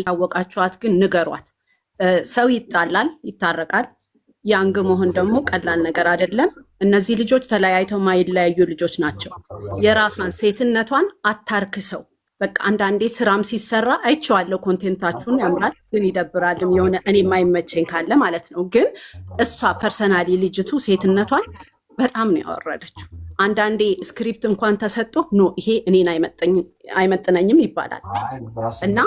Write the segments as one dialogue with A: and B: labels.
A: ያወቃችኋት ግን ንገሯት። ሰው ይጣላል፣ ይታረቃል። ያንግ መሆን ደግሞ ቀላል ነገር አይደለም። እነዚህ ልጆች ተለያይተው ማይለያዩ ልጆች ናቸው። የራሷን ሴትነቷን አታርክሰው። በቃ አንዳንዴ ስራም ሲሰራ አይቼዋለሁ። ኮንቴንታችሁን ያምራል፣ ግን ይደብራልም የሆነ እኔ የማይመቸኝ ካለ ማለት ነው። ግን እሷ ፐርሰናሊ ልጅቱ ሴትነቷን በጣም ነው ያወረደችው። አንዳንዴ ስክሪፕት እንኳን ተሰጥቶ ኖ ይሄ እኔን አይመጥነኝም ይባላል እና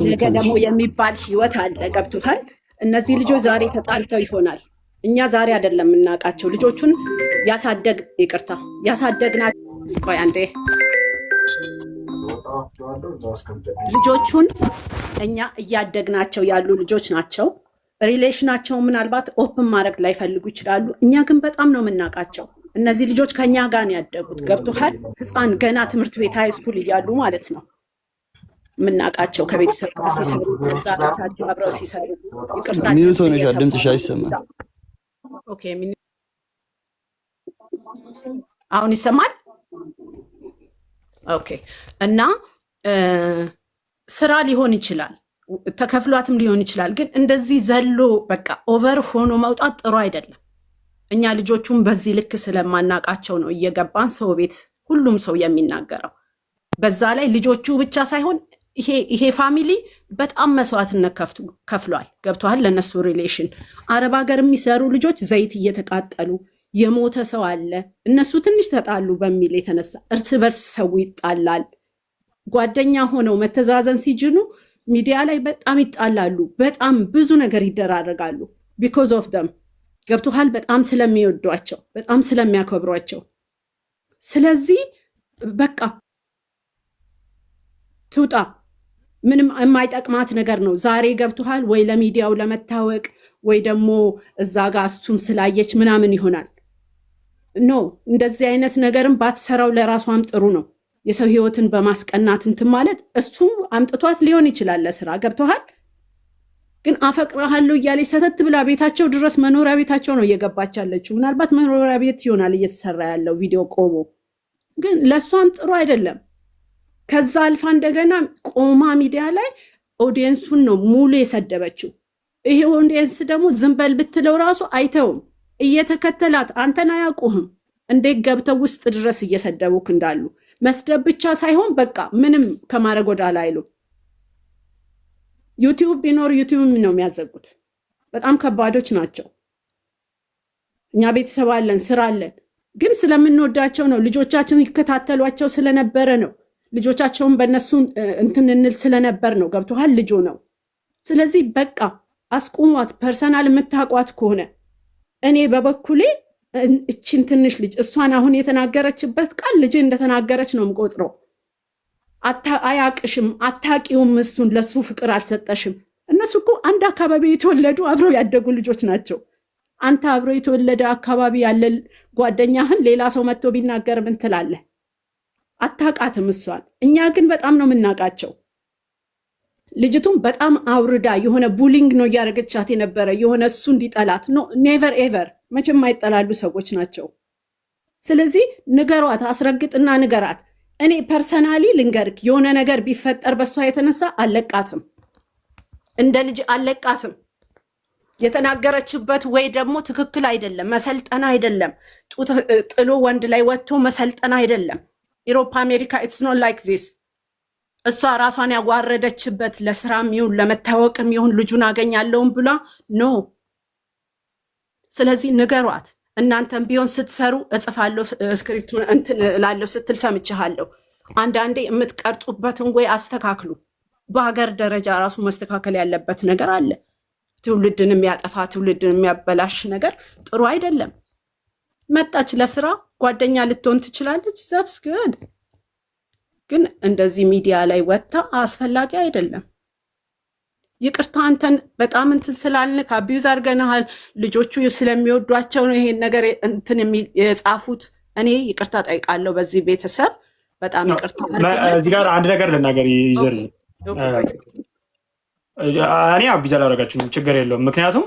A: ነገ ደግሞ የሚባል ህይወት አለ። ገብቶታል? እነዚህ ልጆች ዛሬ ተጣልተው ይሆናል። እኛ ዛሬ አይደለም የምናውቃቸው ልጆቹን ያሳደግናቸው። ቆይ አንዴ ልጆቹን እኛ እያደግናቸው ያሉ ልጆች ናቸው። ሪሌሽናቸው ምናልባት ኦፕን ማድረግ ላይፈልጉ ይችላሉ። እኛ ግን በጣም ነው የምናውቃቸው። እነዚህ ልጆች ከኛ ጋር ነው ያደጉት። ገብቶሃል? ህፃን ገና ትምህርት ቤት ሃይ ስኩል እያሉ ማለት ነው የምናውቃቸው ከቤተሰብ ጋር ሲሰሩ ዛራታቸው አብረው ሲሰሩ።
B: ሚዩት ሆነሻል፣ ድምፅሽ አይሰማም።
A: ኦኬ፣ አሁን ይሰማል? ኦኬ። እና ስራ ሊሆን ይችላል ተከፍሏትም ሊሆን ይችላል። ግን እንደዚህ ዘሎ በቃ ኦቨር ሆኖ መውጣት ጥሩ አይደለም። እኛ ልጆቹን በዚህ ልክ ስለማናቃቸው ነው እየገባን ሰው ቤት ሁሉም ሰው የሚናገረው። በዛ ላይ ልጆቹ ብቻ ሳይሆን ይሄ ፋሚሊ በጣም መስዋዕትነት ከፍሏል። ገብተዋል? ለነሱ ሪሌሽን አረብ ሀገር የሚሰሩ ልጆች ዘይት እየተቃጠሉ የሞተ ሰው አለ። እነሱ ትንሽ ተጣሉ በሚል የተነሳ እርስ በርስ ሰው ይጣላል። ጓደኛ ሆነው መተዛዘን ሲጅኑ ሚዲያ ላይ በጣም ይጣላሉ። በጣም ብዙ ነገር ይደራረጋሉ። ቢኮዝ ኦፍ ደም ገብቶሃል? በጣም ስለሚወዷቸው፣ በጣም ስለሚያከብሯቸው። ስለዚህ በቃ ትውጣ። ምንም የማይጠቅማት ነገር ነው። ዛሬ ገብቶሃል ወይ ለሚዲያው ለመታወቅ ወይ ደግሞ እዛ ጋር እሱን ስላየች ምናምን ይሆናል። ኖ እንደዚህ አይነት ነገርም ባትሰራው ለራሷም ጥሩ ነው። የሰው ህይወትን በማስቀናት እንትን ማለት እሱ አምጥቷት ሊሆን ይችላል ለስራ። ገብቶሃል? ግን አፈቅርሃለሁ እያለች ሰተት ብላ ቤታቸው ድረስ መኖሪያ ቤታቸው ነው እየገባች ያለችው። ምናልባት መኖሪያ ቤት ይሆናል እየተሰራ ያለው ቪዲዮ ቆሞ፣ ግን ለእሷም ጥሩ አይደለም። ከዛ አልፋ እንደገና ቆማ ሚዲያ ላይ ኦዲየንሱን ነው ሙሉ የሰደበችው። ይሄ ኦዲየንስ ደግሞ ዝም በል ብትለው ራሱ አይተውም። እየተከተላት አንተን አያውቁህም እንዴት ገብተው ውስጥ ድረስ እየሰደቡክ እንዳሉ። መስደብ ብቻ ሳይሆን በቃ ምንም ከማድረግ ወዳላ አይሉም። ዩቲዩብ ቢኖር ዩቲዩብ ነው የሚያዘጉት። በጣም ከባዶች ናቸው። እኛ ቤተሰብ አለን፣ ስራ አለን፣ ግን ስለምንወዳቸው ነው። ልጆቻችን ይከታተሏቸው ስለነበረ ነው። ልጆቻቸውን በእነሱ እንትን እንል ስለነበር ነው። ገብቶሃል? ልጆ ነው። ስለዚህ በቃ አስቁሟት። ፐርሰናል የምታቋት ከሆነ እኔ በበኩሌ እችን ትንሽ ልጅ እሷን አሁን የተናገረችበት ቃል ልጅ እንደተናገረች ነው የምቆጥረው። አያቅሽም፣ አታቂውም፣ እሱን ለሱ ፍቅር አልሰጠሽም። እነሱ እኮ አንድ አካባቢ የተወለዱ አብረው ያደጉ ልጆች ናቸው። አንተ አብረው የተወለደ አካባቢ ያለ ጓደኛህን ሌላ ሰው መጥቶ ቢናገር ምን ትላለህ? አታቃትም እሷን። እኛ ግን በጣም ነው የምናውቃቸው። ልጅቱም በጣም አውርዳ የሆነ ቡሊንግ ነው እያደረገቻት የነበረ የሆነ እሱ እንዲጠላት ነው። ኔቨር ኤቨር መቼም የማይጠላሉ ሰዎች ናቸው። ስለዚህ ንገሯት፣ አስረግጥና ንገራት። እኔ ፐርሰናሊ ልንገርክ፣ የሆነ ነገር ቢፈጠር በሷ የተነሳ አለቃትም፣ እንደ ልጅ አለቃትም። የተናገረችበት ወይ ደግሞ ትክክል አይደለም። መሰልጠና አይደለም፣ ጥሎ ወንድ ላይ ወጥቶ መሰልጠና አይደለም። ኢሮፓ አሜሪካ ኢትስ ኖት ላይክ ዚስ። እሷ ራሷን ያዋረደችበት ለስራም ይሁን ለመታወቅም ይሁን ልጁን አገኛለሁም ብላ ኖ። ስለዚህ ንገሯት። እናንተም ቢሆን ስትሰሩ እጽፋለሁ ስክሪፕቱን እንትን እላለሁ ስትል ሰምቻለሁ። አንዳንዴ የምትቀርጹበትን ወይ አስተካክሉ። በሀገር ደረጃ ራሱ መስተካከል ያለበት ነገር አለ። ትውልድን የሚያጠፋ ትውልድን የሚያበላሽ ነገር ጥሩ አይደለም። መጣች ለስራ ጓደኛ ልትሆን ትችላለች። ዛትስ ግድ። ግን እንደዚህ ሚዲያ ላይ ወጥታ አስፈላጊ አይደለም። ይቅርታ አንተን በጣም እንትን ስላልንክ አቢዩዝ አድርገናል። ልጆቹ ስለሚወዷቸው ነው ይሄን ነገር እንትን የጻፉት። እኔ ይቅርታ ጠይቃለሁ በዚህ ቤተሰብ በጣም ይቅርታ።
C: እዚህ ጋር አንድ ነገር ልናገር ይዘር እኔ አቢዩዝ አላደረጋችሁም፣ ችግር የለውም። ምክንያቱም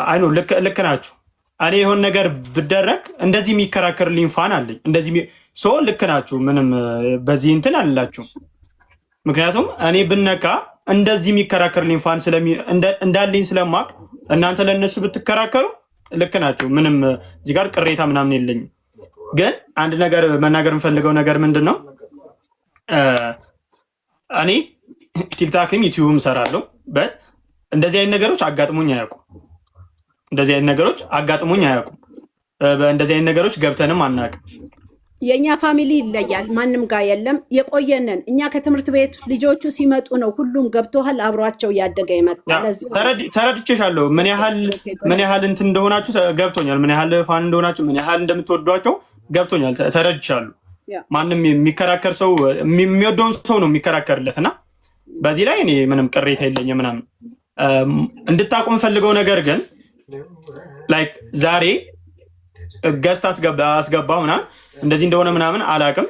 C: አይኑ ልክ ናችሁ። እኔ የሆን ነገር ብደረግ እንደዚህ የሚከራከርልኝ ፋን አለኝ። እንደዚህ ልክ ናችሁ። ምንም በዚህ እንትን አልላችሁም። ምክንያቱም እኔ ብነካ እንደዚህ የሚከራከርልኝ ፋን እንዳለኝ ስለማቅ እናንተ ለእነሱ ብትከራከሩ ልክ ናቸው። ምንም እዚህ ጋር ቅሬታ ምናምን የለኝም። ግን አንድ ነገር መናገር የምፈልገው ነገር ምንድን ነው፣ እኔ ቲክታክም ዩቲዩብም እሰራለሁ። እንደዚህ አይነት ነገሮች አጋጥሞኝ አያውቁም። እንደዚህ አይነት ነገሮች ገብተንም አናውቅም።
A: የእኛ ፋሚሊ ይለያል፣ ማንም ጋር የለም። የቆየንን እኛ ከትምህርት ቤት ልጆቹ ሲመጡ ነው ሁሉም ገብቶሃል፣ አብሯቸው እያደገ ይመጣል።
C: ተረድቼሻለሁ። ምን ያህል እንትን እንደሆናችሁ ገብቶኛል። ምን ያህል ፋን እንደሆናችሁ፣ ምን ያህል እንደምትወዷቸው ገብቶኛል። ተረድቻለሁ። ማንም የሚከራከር ሰው የሚወደውን ሰው ነው የሚከራከርለት እና በዚህ ላይ እኔ ምንም ቅሬታ የለኝም ምናምን። እንድታውቁ የምፈልገው ነገር ግን ላይክ ዛሬ ገስት አስገባ ምናምን እንደዚህ እንደሆነ ምናምን አላውቅም።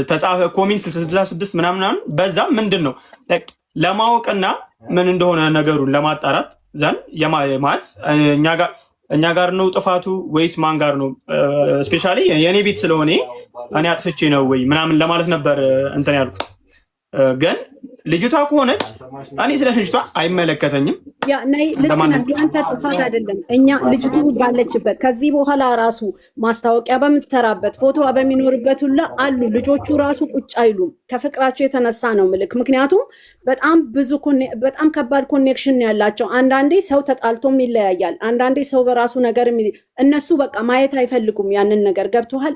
C: ተጻፈ ኮሜንት 66 ምናምን በዛም ምንድን ነው ለማወቅና ምን እንደሆነ ነገሩን ለማጣራት ዘንድ የማት እኛ ጋር ነው ጥፋቱ ወይስ ማን ጋር ነው? ስፔሻሊ የእኔ ቤት ስለሆነ እኔ አጥፍቼ ነው ወይ ምናምን ለማለት ነበር እንትን ያልኩት። ግን ልጅቷ ከሆነች እኔ ስለ ልጅቷ አይመለከተኝም።
A: ያንተ ጥፋት አይደለም። እኛ ልጅቱ ባለችበት ከዚህ በኋላ ራሱ ማስታወቂያ በምትሰራበት ፎቶዋ በሚኖርበት ሁላ አሉ ልጆቹ ራሱ ቁጭ አይሉም። ከፍቅራቸው የተነሳ ነው ምልክ። ምክንያቱም በጣም ከባድ ኮኔክሽን ያላቸው። አንዳንዴ ሰው ተጣልቶም ይለያያል። አንዳንዴ ሰው በራሱ ነገር እነሱ በቃ ማየት አይፈልጉም ያንን ነገር። ገብቶሃል?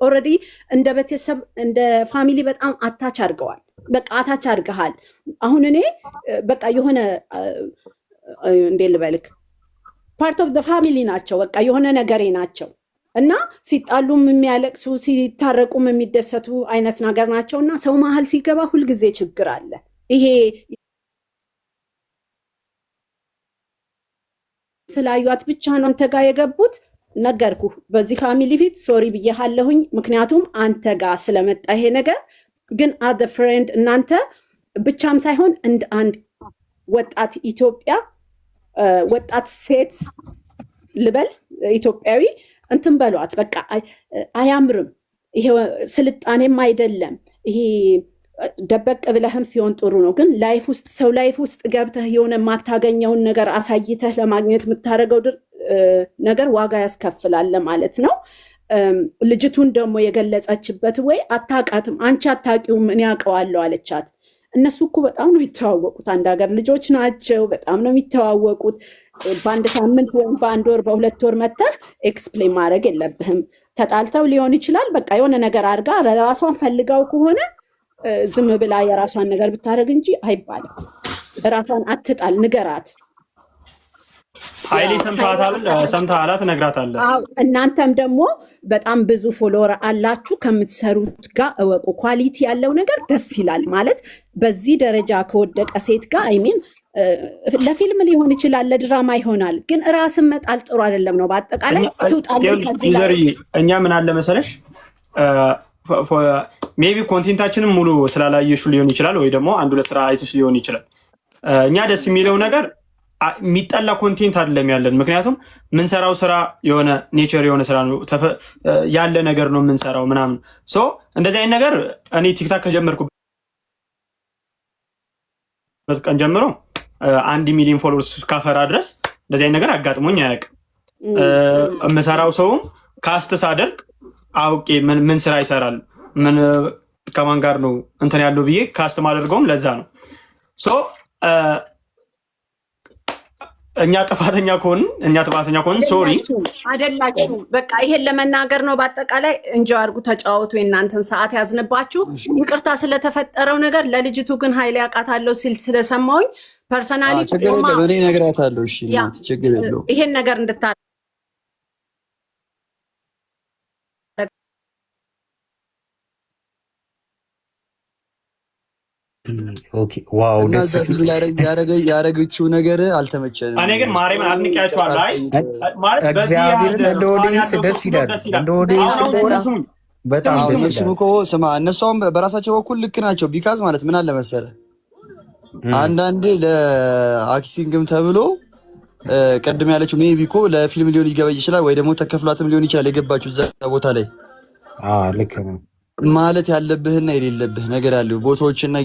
A: ኦልሬዲ እንደ ቤተሰብ እንደ ፋሚሊ በጣም አታች አድርገዋል። በቃ አታች አድርገሃል። አሁን እኔ በቃ የሆነ እንዴት ልበልክ ፓርት ኦፍ ፋሚሊ ናቸው። በቃ የሆነ ነገሬ ናቸው እና ሲጣሉም የሚያለቅሱ ሲታረቁም የሚደሰቱ አይነት ነገር ናቸው እና ሰው መሀል ሲገባ ሁልጊዜ ችግር አለ። ይሄ ስላዩት ብቻ ነው አንተ ጋር የገቡት። ነገርኩ በዚህ ፋሚሊ ፊት ሶሪ ብዬሃለሁኝ። ምክንያቱም አንተ ጋር ስለመጣ ይሄ ነገር ግን አዘ ፍሬንድ እናንተ ብቻም ሳይሆን እንደ አንድ ወጣት ኢትዮጵያ ወጣት ሴት ልበል ኢትዮጵያዊ እንትን በሏት። በቃ አያምርም። ይሄ ስልጣኔም አይደለም። ይሄ ደበቅ ብለህም ሲሆን ጥሩ ነው። ግን ሰው ላይፍ ውስጥ ገብተህ የሆነ የማታገኘውን ነገር አሳይተህ ለማግኘት የምታደርገው ነገር ዋጋ ያስከፍላል ማለት ነው። ልጅቱን ደግሞ የገለጸችበት ወይ አታውቃትም፣ አንቺ አታውቂውም፣ እኔ አውቀዋለሁ አለቻት። እነሱ እኮ በጣም ነው የሚተዋወቁት። አንድ ሀገር ልጆች ናቸው። በጣም ነው የሚተዋወቁት። በአንድ ሳምንት ወይም በአንድ ወር በሁለት ወር መተህ ኤክስፕሌን ማድረግ የለብህም። ተጣልተው ሊሆን ይችላል። በቃ የሆነ ነገር አድርጋ ራሷን ፈልጋው ከሆነ ዝም ብላ የራሷን ነገር ብታደርግ እንጂ አይባልም። ራሷን አትጣል፣ ንገራት።
C: ኃይሌ ሰምተሃላ ትነግራታለህ።
A: እናንተም ደግሞ በጣም ብዙ ፎሎወር አላችሁ። ከምትሰሩት ጋር እወቁ። ኳሊቲ ያለው ነገር ደስ ይላል ማለት በዚህ ደረጃ ከወደቀ ሴት ጋር አይሚን ለፊልም ሊሆን ይችላል፣ ለድራማ ይሆናል። ግን ራስን መጣል ጥሩ አይደለም ነው። በአጠቃላይ
C: እኛ ምን አለ መሰለሽ ሜቢ ኮንቴንታችንም ሙሉ ስላላየሹ ሊሆን ይችላል፣ ወይ ደግሞ አንዱ ለስራ አይተሽ ሊሆን ይችላል። እኛ ደስ የሚለው ነገር የሚጠላ ኮንቴንት አይደለም ያለን። ምክንያቱም ምንሰራው ስራ የሆነ ኔቸር የሆነ ስራ ነው፣ ያለ ነገር ነው የምንሰራው ምናምን። እንደዚህ አይነት ነገር እኔ ቲክታክ ከጀመርኩበት ቀን ጀምሮ 1 ሚሊዮን ፎሎወርስ ካፈራ ድረስ እንደዚህ አይነት ነገር አጋጥሞኝ አያውቅም። የምሰራው ሰውም ካስት ሳደርግ አውቄ ምን ስራ ይሰራል ምን ከማን ጋር ነው እንትን ያለው ብዬ ካስት ማደርገውም ለዛ ነው። እኛ ጥፋተኛ ከሆንን ሶሪ
A: አይደላችሁም። በቃ ይሄን ለመናገር ነው። በአጠቃላይ እንጂ አድርጉ፣ ተጫወቱ። የእናንተን ሰዓት ያዝንባችሁ። ይቅርታ ስለተፈጠረው ነገር። ለልጅቱ ግን ኃይሌ አውቃታለሁ ሲል ስለሰማሁኝ ፐርሰናሊ
B: ችግር የለም እኔ እነግራታለሁ። እሺ ችግር የለውም።
A: ይሄን ነገር እንድታ
D: ዋው
B: ያደረገችው ነገር አልተመቸንም።
C: እኔ ግን ማርያምን አድንቄያቸዋለሁ።
D: እግዚአብሔርን እንደ ኦዲየንስ ደስ ይላል። እንደ ኦዲየንስ በጣም ደስ ይላል።
B: ስማ እነሷም በራሳቸው በኩል ልክ ናቸው። ቢካዝ ማለት ምን አለ መሰለህ አንዳንዴ ለአክቲንግም ተብሎ ቅድም ያለችው ሜቢ እኮ ለፊልም ሊሆን ይገበይ ይችላል፣ ወይ ደግሞ ተከፍሏትም ሊሆን ይችላል የገባችው እዛ ቦታ ላይ
D: ልክ ነው
B: ማለት ያለብህና የሌለብህ ነገር አለው ቦታዎችና